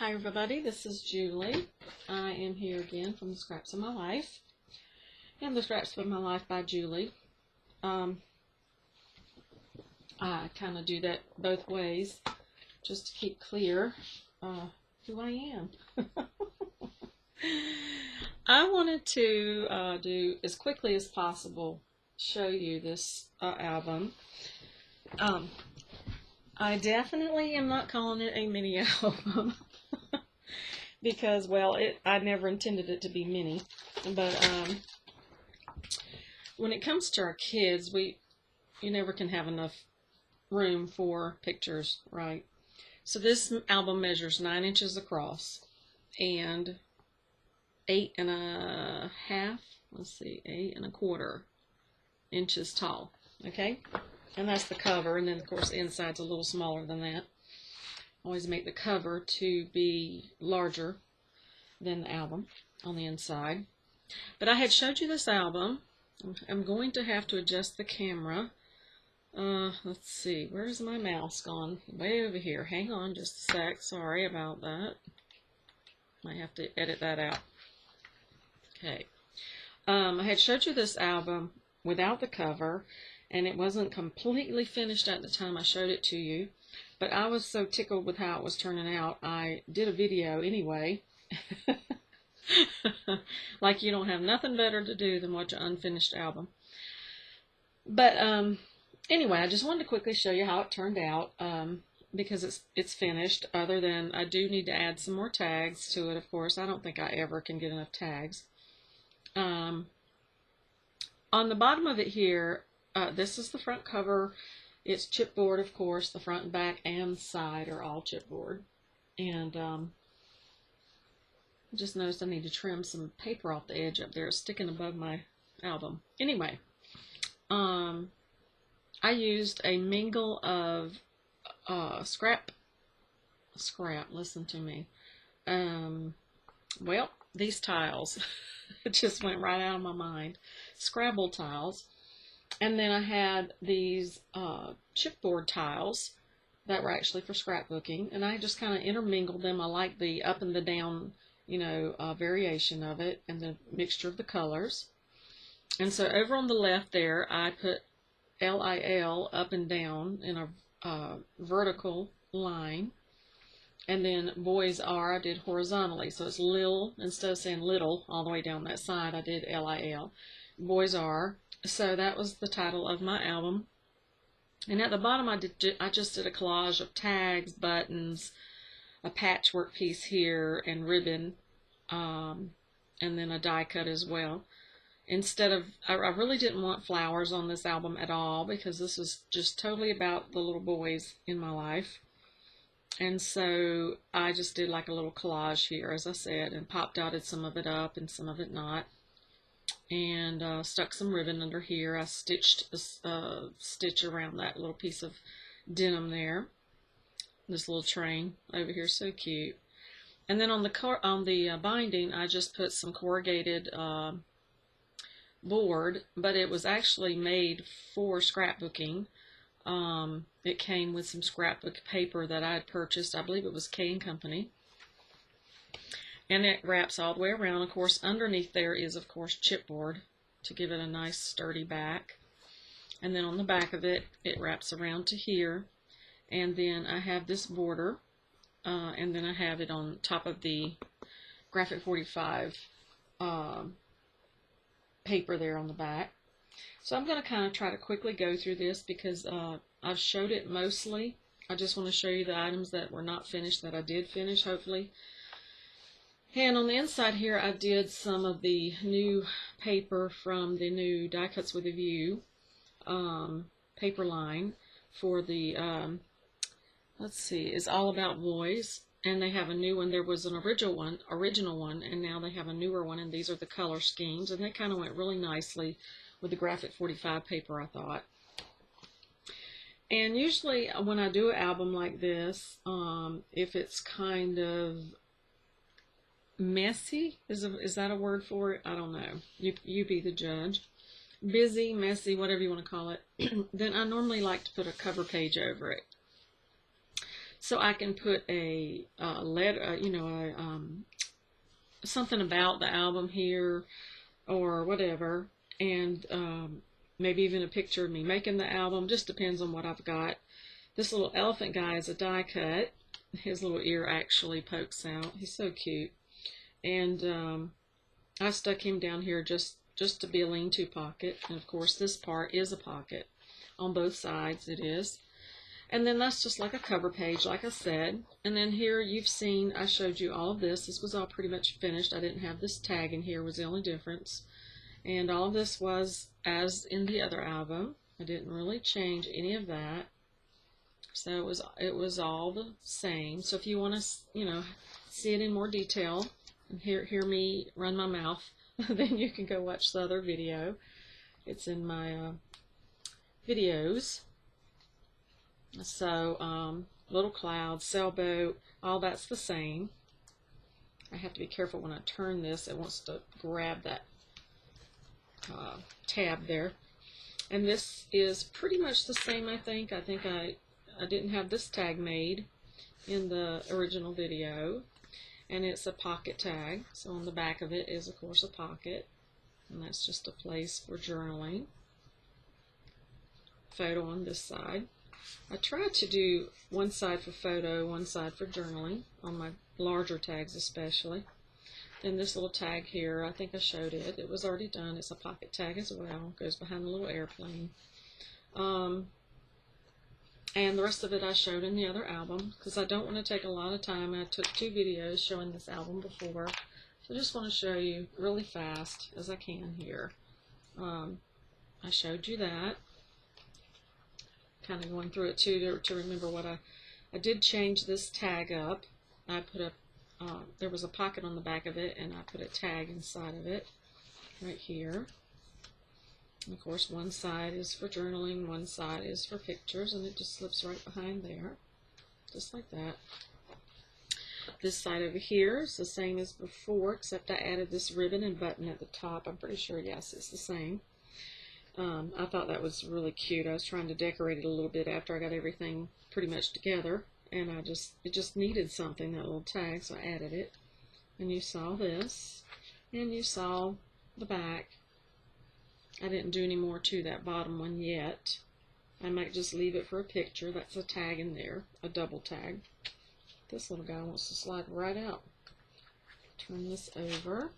Hi everybody, this is Julie. I am here again from the Scraps of My Life and the Scraps of My Life by Julie. I kind of do that both ways just to keep clear who I am. I wanted to do as quickly as possible show you this album. I definitely am not calling it a mini album because, well, I never intended it to be mini. But when it comes to our kids, you never can have enough room for pictures, right? So this album measures 9 inches across and 8.5, 8.25 inches tall, okay? And that's the cover, and then of course the inside's a little smaller than that. Always make the cover to be larger than the album on the inside. But I had showed you this album. I'm going to have to adjust the camera. Let's see, where's my mouse gone? Way over here. Hang on just a sec. Sorry about that. Might have to edit that out. Okay. I had showed you this album without the cover, and it wasn't completely finished at the time I showed it to you, but I was so tickled with how it was turning out, I did a video anyway. Like you don't have nothing better to do than watch an unfinished album. But anyway, I just wanted to quickly show you how it turned out, because it's finished, other than I do need to add some more tags to it, of course. I don't think I ever can get enough tags. On the bottom of it here, this is the front cover. It's chipboard, of course. The front and back and side are all chipboard. And I just noticed I need to trim some paper off the edge up there. It's sticking above my album. Anyway, I used a mingle of scrap, listen to me. Well, these tiles, it just went right out of my mind. Scrabble tiles. And then I had these chipboard tiles that were actually for scrapbooking, and I just kind of intermingled them. I like the up and the down, variation of it and the mixture of the colors. And so over on the left there, I put LIL up and down in a vertical line, and then Boys Are I did horizontally. So it's Lil, instead of saying little all the way down that side, I did LIL. Boys Are. So that was the title of my album. And at the bottom I just did a collage of tags, buttons, a patchwork piece here, and ribbon, and then a die cut as well. Instead of, I really didn't want flowers on this album at all, because this is just totally about the little boys in my life. And so I just did like a little collage here, as I said, and pop dotted some of it up and some of it not. And stuck some ribbon under here. I stitched a stitch around that little piece of denim there. This little train over here, so cute. And then on the binding, I just put some corrugated board, but it was actually made for scrapbooking. It came with some scrapbook paper that I had purchased. I believe it was K & Company. And it wraps all the way around. Of course, underneath there is, of course, chipboard to give it a nice sturdy back. And then on the back of it, it wraps around to here. And then I have this border. And then I have it on top of the Graphic 45 paper there on the back. So I'm going to kind of try to quickly go through this because I've showed it mostly. I just want to show you the items that were not finished that I did finish, hopefully. And on the inside here, I did some of the new paper from the new Die Cuts with a View paper line for the, let's see, it's All About Boys. And they have a new one. There was an original one, and now they have a newer one, and these are the color schemes. And they kind of went really nicely with the Graphic 45 paper, I thought. And usually when I do an album like this, if it's kind of messy, is that a word for it? I don't know. You be the judge. Busy, messy, whatever you want to call it. Then I normally like to put a cover page over it. so I can put a letter, something about the album here or whatever, and maybe even a picture of me making the album. Just depends on what I've got. This little elephant guy is a die cut. His little ear actually pokes out. He's so cute. And I stuck him down here just to be a lean-to pocket. And of course this part is a pocket. On both sides it is. And then that's just like a cover page, like I said. And then here you've seen, I showed you all of this. This was all pretty much finished. I didn't have this tag in here, was the only difference. And all of this was as in the other album. I didn't really change any of that. So it was all the same. So if you want to, see it in more detail and hear me run my mouth, then you can go watch the other video. It's in my videos. So, little clouds, sailboat, all that's the same. I have to be careful when I turn this. It wants to grab that tab there. And this is pretty much the same, I think. I think I didn't have this tag made in the original video. And it's a pocket tag. So on the back of it is, of course, a pocket. And that's just a place for journaling. Photo on this side. I tried to do one side for photo, one side for journaling, on my larger tags especially. Then this little tag here, I think I showed it. It was already done. It's a pocket tag as well. Goes behind the little airplane. And the rest of it I showed in the other album, because I don't want to take a lot of time. I took 2 videos showing this album before. So I just want to show you really fast as I can here. I showed you that. Kind of going through it too to remember what I did change this tag up. I put there was a pocket on the back of it, and I put a tag inside of it right here. And of course one side is for journaling, one side is for pictures, and it just slips right behind there, just like that. This side over here is the same as before, except I added this ribbon and button at the top. I'm pretty sure, yes, it's the same. I thought that was really cute. I was trying to decorate it a little bit after I got everything pretty much together, and it just needed something, that little tag, so I added it. And you saw this, and you saw the back. I didn't do any more to that bottom one yet. I might just leave it for a picture. That's a tag in there, a double tag. This little guy wants to slide right out. Turn this over.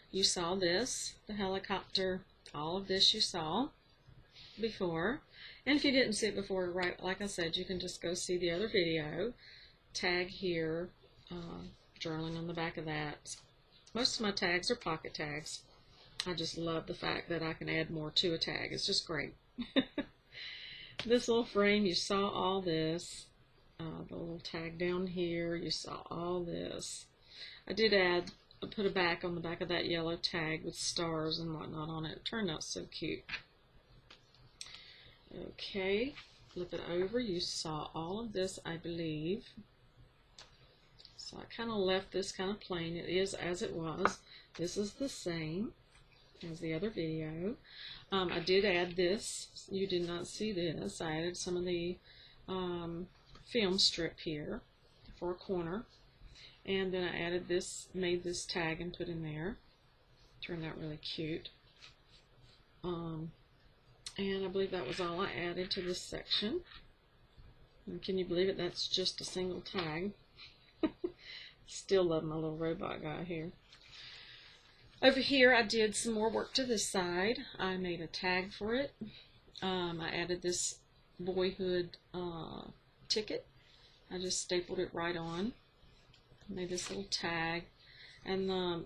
You saw this, the helicopter. All of this you saw before. And if you didn't see it before, right, like I said, you can just go see the other video. Tag here, journaling on the back of that. Most of my tags are pocket tags. I just love the fact that I can add more to a tag. It's just great. This little frame, you saw all this. The little tag down here, you saw all this. I did put a back on the back of that yellow tag with stars and whatnot on it. It turned out so cute. Okay, flip it over. You saw all of this, I believe. So I kind of left this kind of plain. It is as it was. This is the same as the other video. I did add this. You did not see this. I added some of the film strip here for a corner. And then I added this, made this tag and put in there. Turned out really cute. And I believe that was all I added to this section. And can you believe it? That's just a single tag. Still love my little robot guy here. Over here I did some more work to this side. I made a tag for it. I added this boyhood ticket. I just stapled it right on. Made this little tag, and the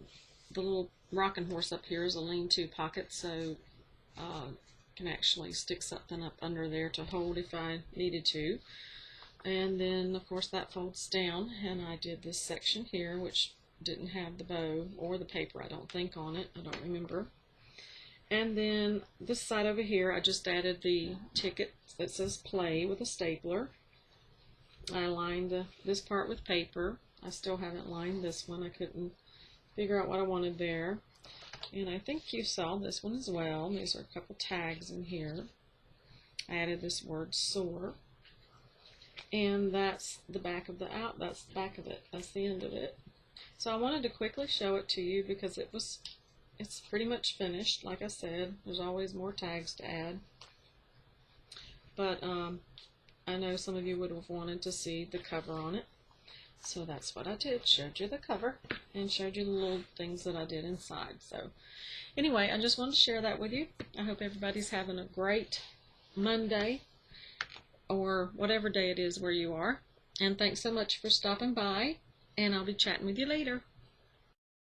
little rocking horse up here is a lean-to pocket, so can actually stick something up under there to hold if I needed to. And then of course that folds down, and I did this section here which didn't have the bow or the paper, I don't think, on it. I don't remember. And then this side over here I just added the ticket that says play with a stapler. I lined this part with paper. I still haven't lined this one. I couldn't figure out what I wanted there. And I think you saw this one as well. These are a couple tags in here. I added this word soar. And that's the back of that's the back of it. That's the end of it. So I wanted to quickly show it to you because it's pretty much finished. Like I said, there's always more tags to add. But I know some of you would have wanted to see the cover on it. So that's what I did. Showed you the cover and showed you the little things that I did inside. So anyway, I just wanted to share that with you. I hope everybody's having a great Monday or whatever day it is where you are. And thanks so much for stopping by. And I'll be chatting with you later.